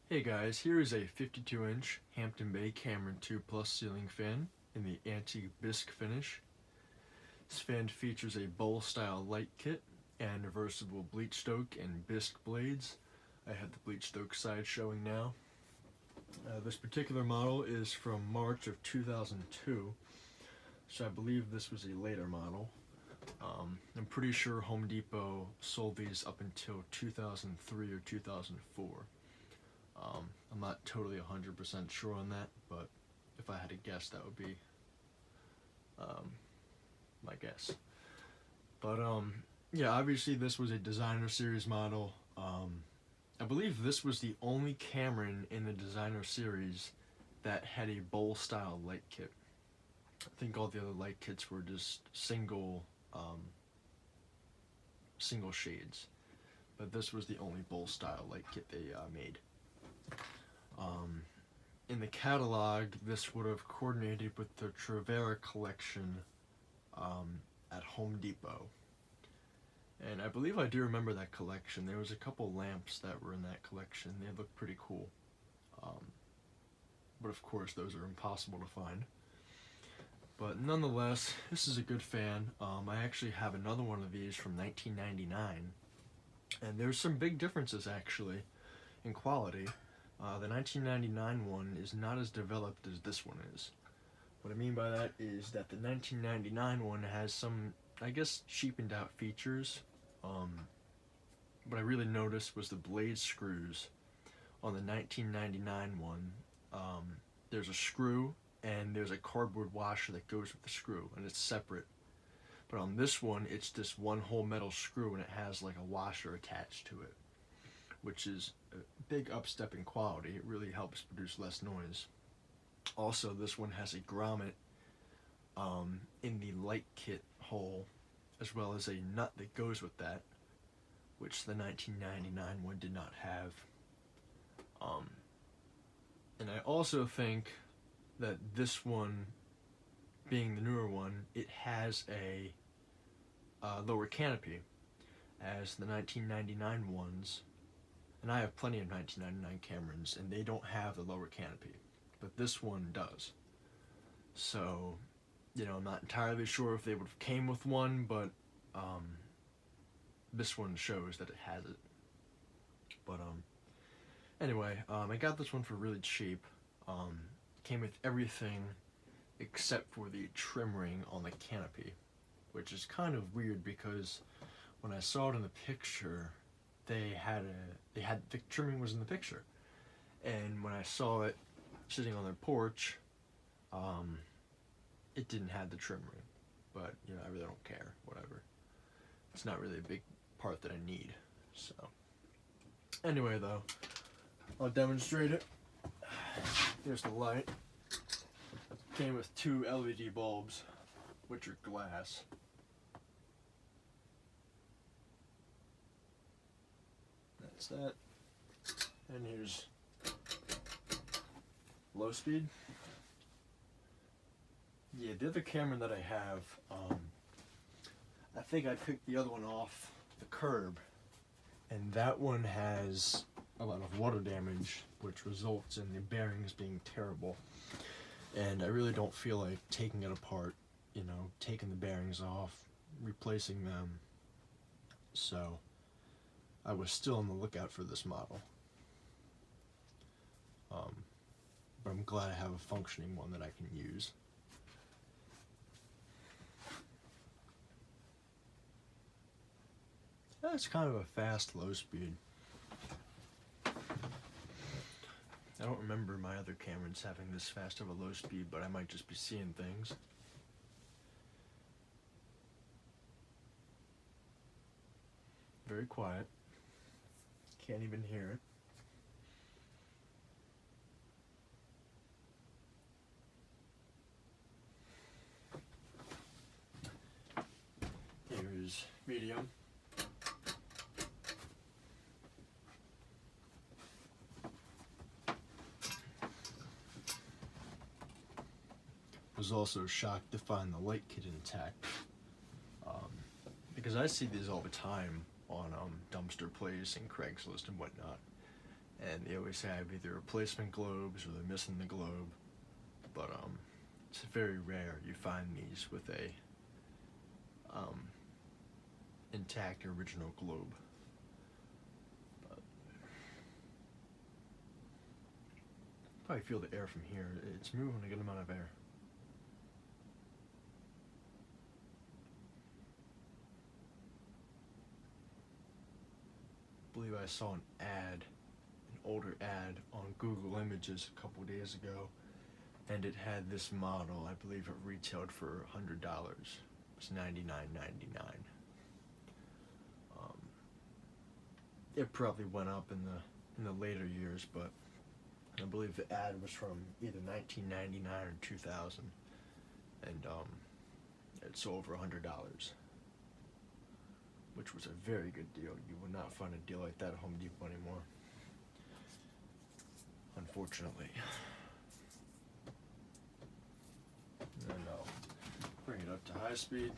Hey guys, here is a 52-inch Hampton Bay Cameron 2 Plus ceiling fan in the antique bisque finish. This fan features a bowl-style light kit and reversible bleach stoke and bisque blades. I have the bleach stoke side showing now. This particular model is from March of 2002, so I believe this was a later model. I'm pretty sure Home Depot sold these up until 2003 or 2004. I'm not totally 100% sure on that, but if I had to guess, that would be my guess. But yeah, obviously this was a designer series model. I believe this was the only Cameron in the designer series that had a bowl style light kit. I think all the other light kits were just single shades, but this was the only bowl style light kit they made. In the catalog, this would have coordinated with the Trevera collection at Home Depot. And I believe I do remember that collection. There was a couple lamps that were in that collection. They looked pretty cool. But of course, those are impossible to find. But nonetheless, this is a good fan. I actually have another one of these from 1999. And there's some big differences, actually, in quality. The 1999 one is not as developed as this one is. What I mean by that is that the 1999 one has some, I guess, cheapened out features. What I really noticed was the blade screws on the 1999 one. There's a screw and there's a cardboard washer that goes with the screw, and it's separate. But on this one, it's just one whole metal screw and it has like a washer attached to it, which is a big upstep in quality. It really helps produce less noise. Also, this one has a grommet in the light kit hole, as well as a nut that goes with that, which the 1999 one did not have. And I also think that this one, being the newer one, it has a lower canopy, as the 1999 ones, and I have plenty of 1999 Camerons, and they don't have the lower canopy, but this one does. So, I'm not entirely sure if they would have came with one, but this one shows that it has it. But anyway, I got this one for really cheap. Came with everything except for the trim ring on the canopy, which is kind of weird because when I saw it in the picture, the trimming was in the picture, and when I saw it sitting on their porch, it didn't have the trim ring. But I really don't care. Whatever. It's not really a big part that I need. So anyway, though, I'll demonstrate it. Here's the light. Came with 2 LED bulbs, which are glass. That's that. And here's low speed. Yeah, the other Cameron that I have, I think I picked the other one off the curb, and that one has a lot of water damage, which results in the bearings being terrible. And I really don't feel like taking it apart, taking the bearings off, replacing them. So I was still on the lookout for this model. But I'm glad I have a functioning one that I can use. That's kind of a fast low speed. I don't remember my other Camerons having this fast of a low speed, but I might just be seeing things. Very quiet. Can't even hear it. Here's medium. Was also shocked to find the light kit intact, because I see these all the time on dumpster plays and Craigslist and whatnot, and they always have either replacement globes or they're missing the globe. But it's very rare you find these with a intact original globe. But probably feel the air from here. It's moving a good amount of air. I believe I saw an older ad on Google Images a couple days ago, and it had this model. I believe it retailed for $100. It was $99.99. It probably went up in the later years, but I believe the ad was from either 1999 or 2000, and it sold for $100, which was a very good deal. You would not find a deal like that at Home Depot anymore, unfortunately. And I'll bring it up to high speed.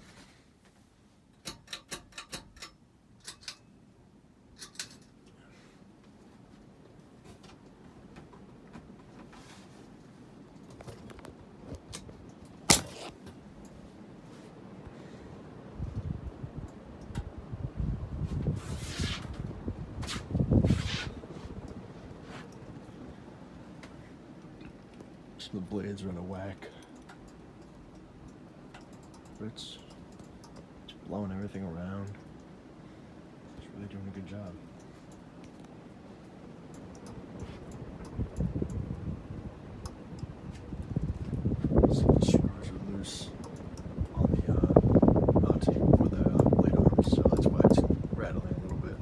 So the blades are in a whack. But it's blowing everything around. It's really doing a good job. So the screws are loose on the mounting for the blade arms, so that's why it's rattling a little bit.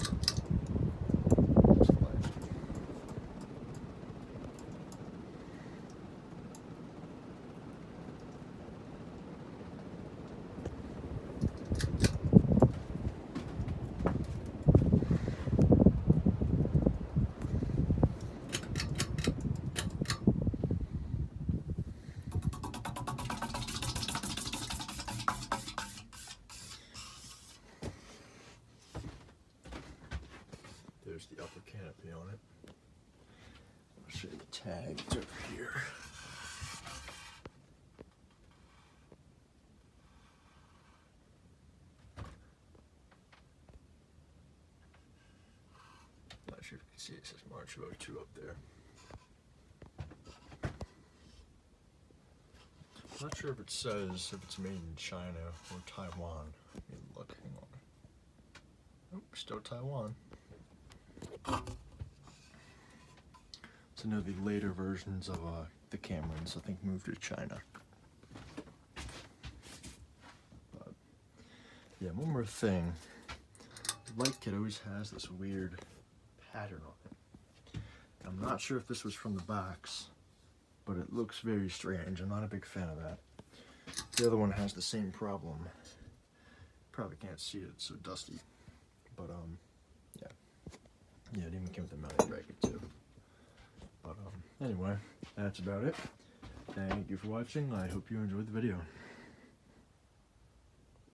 There's the upper canopy on it. I'll show you the tag. It's over here. Not sure if you can see it. It says March of 02 up there. I'm not sure if it says if it's made in China or Taiwan. Let me look. Hang on. Oh, still Taiwan. So no, the later versions of the Camerons, I think, moved to China. But yeah, one more thing. The light kit always has this weird pattern on it. I'm not sure if this was from the box, but it looks very strange. I'm not a big fan of that. The other one has the same problem. Probably can't see it, it's so dusty. But yeah. Yeah, it even came with a mounting bracket too. But anyway, that's about it. Thank you for watching. I hope you enjoyed the video.